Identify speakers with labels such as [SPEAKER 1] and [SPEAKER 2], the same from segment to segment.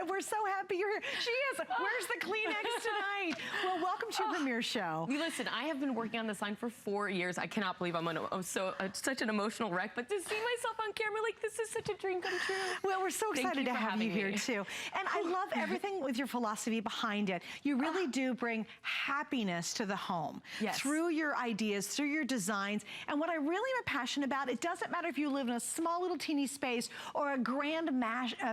[SPEAKER 1] We're so happy you're here. She is. Where's the Kleenex tonight? Well, welcome to your premiere show.
[SPEAKER 2] Listen, I have been working on this line for 4 years. I cannot believe I'm such an emotional wreck, but to see myself on camera, like, this is such a dream come true.
[SPEAKER 1] Well, we're so excited to have you here too. And I love everything with your philosophy behind it. You really do bring happiness to the home through your ideas, through your designs. And what I really am passionate about, it doesn't matter if you live in a small little teeny space or a grand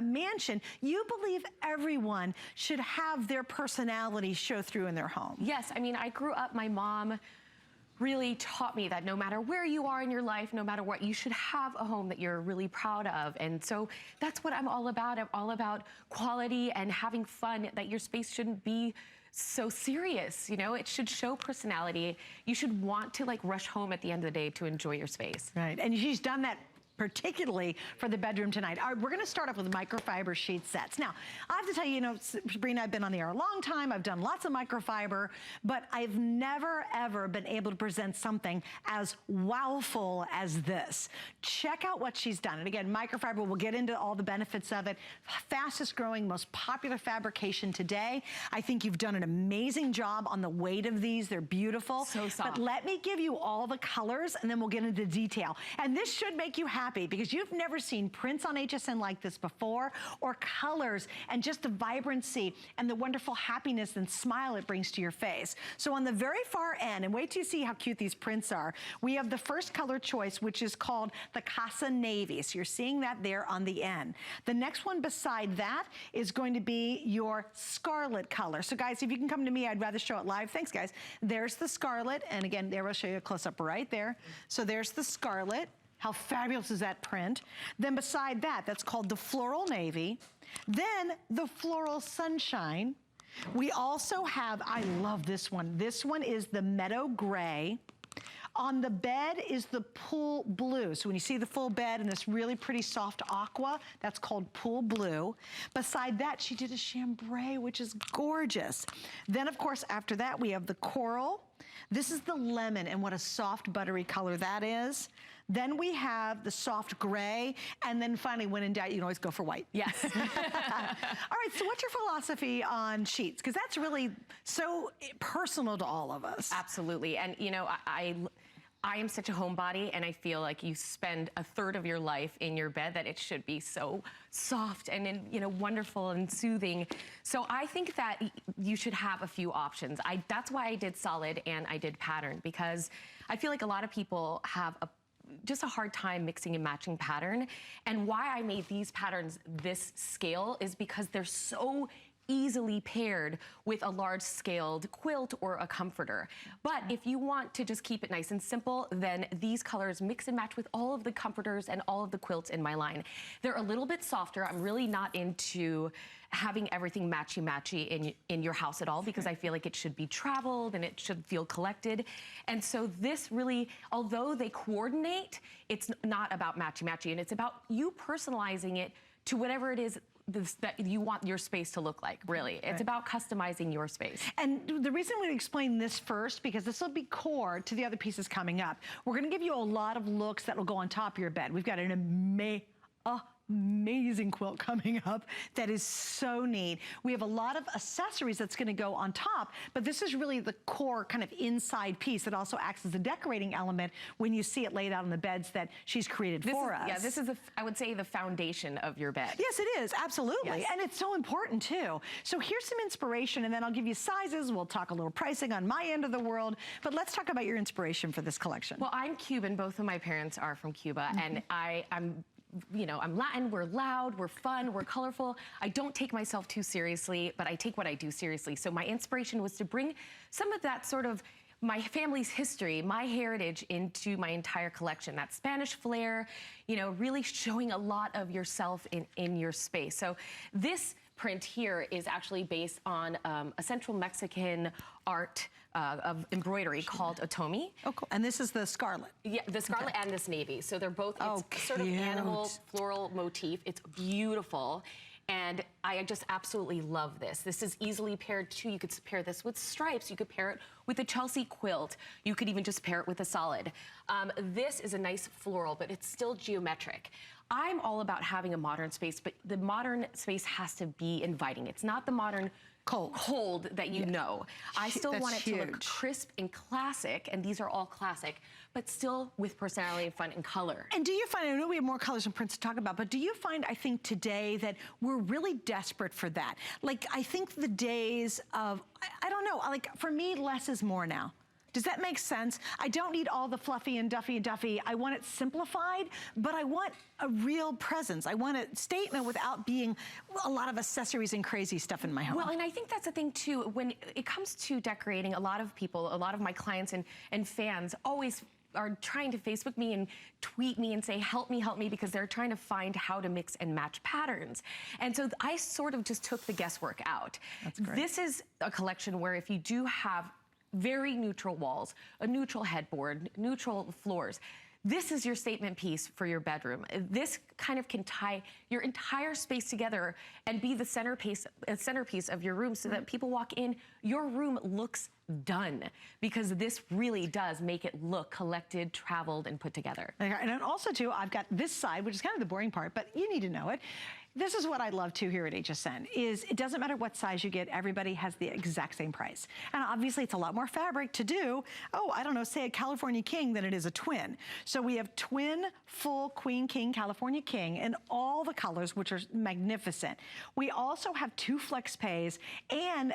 [SPEAKER 1] mansion, you believe everyone should have their personality show through in their home.
[SPEAKER 2] Yes, I mean, I grew up, my mom really taught me that no matter where you are in your life, no matter what, you should have a home that you're really proud of. And so that's what I'm all about. I'm all about quality and having fun, that your space shouldn't be so serious, you know? It should show personality. You should want to, like, rush home at the end of the day to enjoy your space.
[SPEAKER 1] Right, and she's done that particularly for the bedroom tonight. All right, we're gonna start off with microfiber sheet sets. Now, I have to tell you, you know, Sabrina, I've been on the air a long time, I've done lots of microfiber, but I've never, ever been able to present something as wowful as this. Check out what she's done. And again, microfiber, we'll get into all the benefits of it. Fastest growing, most popular fabrication today. I think you've done an amazing job on the weight of these. They're beautiful.
[SPEAKER 2] So soft.
[SPEAKER 1] But let me give you all the colors and then we'll get into detail. And this should make you happy, because you've never seen prints on HSN like this before, or colors and just the vibrancy and the wonderful happiness and smile it brings to your face. So on the very far end, and wait till you see how cute these prints are, we have the first color choice, which is called the Casa Navy. So you're seeing that there on the end. The next one beside that is going to be your scarlet color. So guys, if you can come to me, I'd rather show it live. Thanks, guys. There's the scarlet, and again, there, I'll show you a close-up right there. So there's the scarlet. How fabulous is that print? Then beside that, that's called the floral navy. Then the floral sunshine. We also have, I love this one. This one is the meadow gray. On the bed is the pool blue. So when you see the full bed and this really pretty soft aqua, that's called pool blue. Beside that, she did a chambray, which is gorgeous. Then of course, after that, we have the coral. This is the lemon, and what a soft buttery color that is. Then we have the soft gray, and then finally, when in doubt, you can always go for white.
[SPEAKER 2] Yes.
[SPEAKER 1] All right, so what's your philosophy on sheets? Because that's really so personal to all of us.
[SPEAKER 2] Absolutely, and you know, I am such a homebody, and I feel like you spend a third of your life in your bed, that it should be so soft and, you know, wonderful and soothing. So I think that you should have a few options. That's why I did solid and I did pattern, because I feel like a lot of people have just a hard time mixing and matching pattern. And why I made these patterns this scale is because they're so easily paired with a large scaled quilt or a comforter. But if you want to just keep it nice and simple, then these colors mix and match with all of the comforters and all of the quilts in my line. They're a little bit softer. I'm really not into having everything matchy-matchy in your house at all, because I feel like it should be traveled and it should feel collected. And so this really, although they coordinate, it's not about matchy-matchy, and it's about you personalizing it to whatever it is that you want your space to look like, really. It's about customizing your space.
[SPEAKER 1] And the reason we explain this first, because this will be core to the other pieces coming up. We're gonna give you a lot of looks that will go on top of your bed. We've got an amazing quilt coming up that is so neat. We have a lot of accessories that's gonna go on top, but this is really the core kind of inside piece that also acts as a decorating element when you see it laid out on the beds that she's created for us.
[SPEAKER 2] Yeah, this is, I would say, the foundation of your bed.
[SPEAKER 1] Yes, it is, absolutely. Yes. And it's so important too. So here's some inspiration, and then I'll give you sizes. We'll talk a little pricing on my end of the world, but let's talk about your inspiration for this collection.
[SPEAKER 2] Well, I'm Cuban. Both of my parents are from Cuba, and I'm you know, I'm Latin, we're loud, we're fun, we're colorful. I don't take myself too seriously, but I take what I do seriously. So my inspiration was to bring some of that sort of my family's history, my heritage into my entire collection. That Spanish flair, you know, really showing a lot of yourself in your space. So this print here is actually based on a Central Mexican art of embroidery called Otomi.
[SPEAKER 1] Oh, cool. And this is the scarlet.
[SPEAKER 2] Yeah, the scarlet and this navy. So they're both, it's sort of animal floral motif. It's beautiful. And I just absolutely love this. This is easily paired too. You could pair this with stripes. You could pair it with a Chelsea quilt. You could even just pair it with a solid. This is a nice floral, but it's still geometric. I'm all about having a modern space, but the modern space has to be inviting. It's not the modern cold that you know. I still want it to look crisp and classic, and these are all classic, but still with personality and fun and color.
[SPEAKER 1] And do you find, I know we have more colors and prints to talk about, but do you find, I think today, that we're really desperate for that? Like, I think the days of, I don't know, like for me, less is more now. Does that make sense? I don't need all the fluffy and duffy. I want it simplified, but I want a real presence. I want a statement without being a lot of accessories and crazy stuff in my home.
[SPEAKER 2] Well, and I think that's the thing too, when it comes to decorating, a lot of people, a lot of my clients and fans always are trying to Facebook me and tweet me and say, help me, because they're trying to find how to mix and match patterns. And so I sort of just took the guesswork out.
[SPEAKER 1] That's great.
[SPEAKER 2] This is a collection where if you do have very neutral walls, a neutral headboard, neutral floors, this is your statement piece for your bedroom. This kind of can tie your entire space together and be the centerpiece of your room so that people walk in, your room looks done, because this really does make it look collected, traveled, and put together.
[SPEAKER 1] And then also too, I've got this side, which is kind of the boring part, but you need to know it. This is what I love too here at HSN, is it doesn't matter what size you get, everybody has the exact same price. And obviously it's a lot more fabric to do, I don't know, say a California King than it is a twin. So we have twin, full Queen King, California King in all the colors, which are magnificent. We also have 2 flex pays, and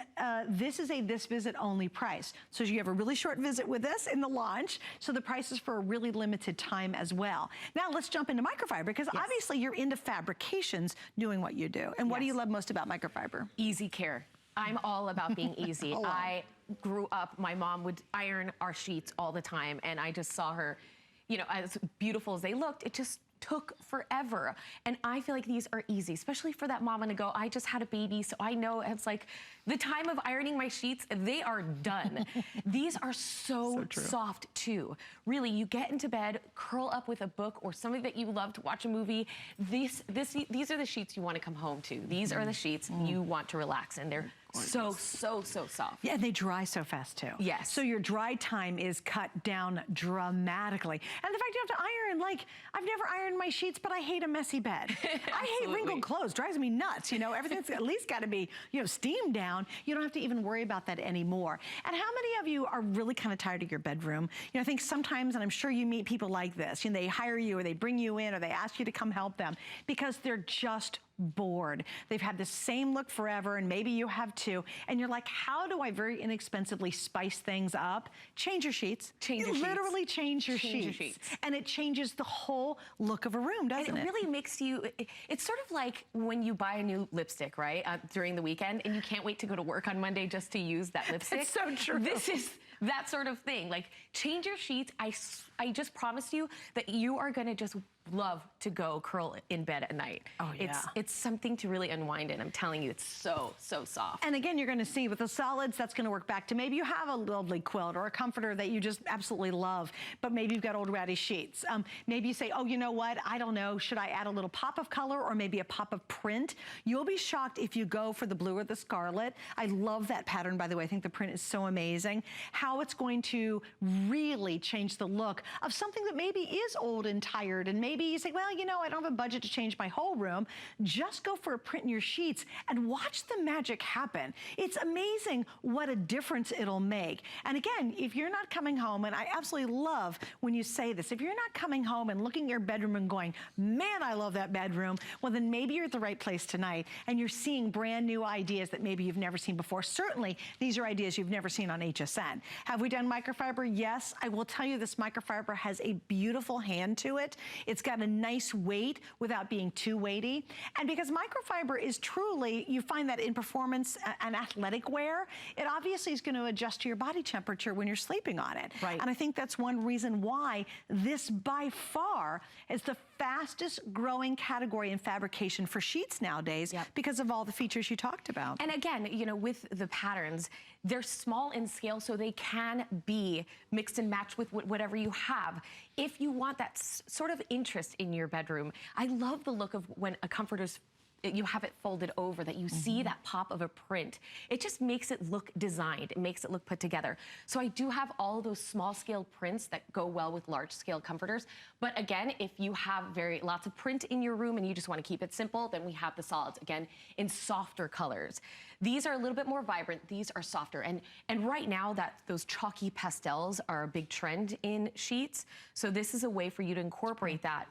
[SPEAKER 1] this is a this visit only price. So you have a really short visit with us in the launch, so the price is for a really limited time as well. Now let's jump into microfiber, because obviously you're into fabrications, doing what you do. And what do you love most about microfiber?
[SPEAKER 2] Easy care. I'm all about being easy. I grew up, my mom would iron our sheets all the time, and I just saw her, you know, as beautiful as they looked, it just took forever. And I feel like these are easy, especially for that mama to go, I just had a baby, so I know it's like the time of ironing my sheets, they are done. These are so soft too. Really, you get into bed, curl up with a book or something that you love to watch a movie. These are the sheets you want to come home to. These are the sheets you want to relax in. They're so soft.
[SPEAKER 1] Yeah, and they dry so fast too.
[SPEAKER 2] Yes.
[SPEAKER 1] So your dry time is cut down dramatically. And the fact you have to iron, like, I've never ironed my sheets, but I hate a messy bed. I hate wrinkled clothes, drives me nuts. You know, everything's at least got to be, you know, steamed down. You don't have to even worry about that anymore. And how many of you are really kind of tired of your bedroom? You know, I think sometimes, and I'm sure you meet people like this, you know, they hire you or they bring you in or they ask you to come help them because they're just bored. They've had the same look forever, and maybe you have too. And you're like, how do I very inexpensively spice things up? Change your sheets. Literally change your sheets. And it changes the whole look of a room, doesn't it?
[SPEAKER 2] It really makes you, it's sort of like when you buy a new lipstick, right? During the weekend, and you can't wait to go to work on Monday just to use that lipstick.
[SPEAKER 1] It's so true.
[SPEAKER 2] This is that sort of thing. Like, change your sheets. I just promise you that you are gonna just love to go curl in bed at night.
[SPEAKER 1] Oh yeah.
[SPEAKER 2] It's something to really unwind in. I'm telling you, it's so soft.
[SPEAKER 1] And again, you're gonna see with the solids, that's gonna work back to maybe you have a lovely quilt or a comforter that you just absolutely love, but maybe you've got old ratty sheets. Maybe you say, oh, you know what? I don't know, should I add a little pop of color or maybe a pop of print? You'll be shocked if you go for the blue or the scarlet. I love that pattern, by the way. I think the print is so amazing. How it's going to really change the look of something that maybe is old and tired, and maybe you say, well, you know, I don't have a budget to change my whole room. Just go for a print in your sheets and watch the magic happen. It's amazing what a difference it'll make. And again, if you're not coming home, and I absolutely love when you say this, if you're not coming home and looking at your bedroom and going, man, I love that bedroom, well, then maybe you're at the right place tonight and you're seeing brand new ideas that maybe you've never seen before. Certainly, these are ideas you've never seen on HSN. Have we done microfiber? Yes. I will tell you, this microfiber has a beautiful hand to it. It's got a nice weight without being too weighty. And because microfiber is truly, you find that in performance and athletic wear, it obviously is going to adjust to your body temperature when you're sleeping on it.
[SPEAKER 2] Right.
[SPEAKER 1] And I think that's one reason why this by far is the fastest growing category in fabrication for sheets nowadays, because of all the features you talked about.
[SPEAKER 2] And again, you know, with the patterns, they're small in scale, so they can be mixed and matched with whatever you have. If you want that sort of interest in your bedroom, I love the look of when a comforter's you have it folded over, that you see that pop of a print. It just makes it look designed. It makes it look put together. So I do have all those small scale prints that go well with large scale comforters. But again, if you have lots of print in your room and you just want to keep it simple, then we have the solids, again, in softer colors. These are a little bit more vibrant. These are softer. And right now, those chalky pastels are a big trend in sheets. So this is a way for you to incorporate that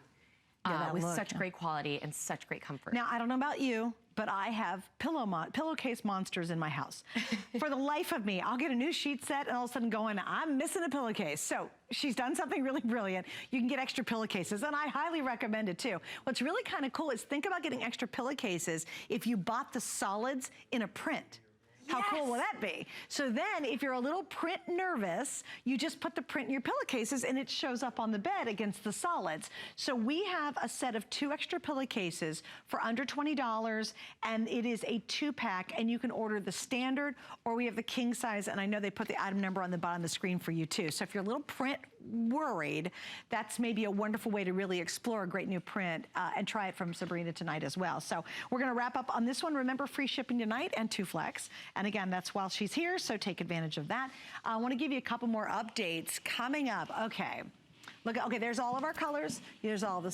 [SPEAKER 2] with such great quality and such great comfort.
[SPEAKER 1] Now, I don't know about you, but I have pillowcase monsters in my house. For the life of me, I'll get a new sheet set and all of a sudden going, I'm missing a pillowcase. So she's done something really brilliant. You can get extra pillowcases, and I highly recommend it too. What's really kind of cool is think about getting extra pillowcases if you bought the solids in a print. How cool will that be? So then if you're a little print nervous, you just put the print in your pillowcases and it shows up on the bed against the solids. So we have a set of 2 extra pillowcases for under $20, and it is a 2-pack, and you can order the standard, or we have the king size, and I know they put the item number on the bottom of the screen for you too. So if you're a little print worried, that's maybe a wonderful way to really explore a great new print and try it from Sabrina tonight as well. So we're gonna wrap up on this one. Remember, free shipping tonight and 2 flex. And again, that's while she's here, so take advantage of that. I wanna give you a couple more updates coming up. Okay, look, okay, there's all of our colors. There's all the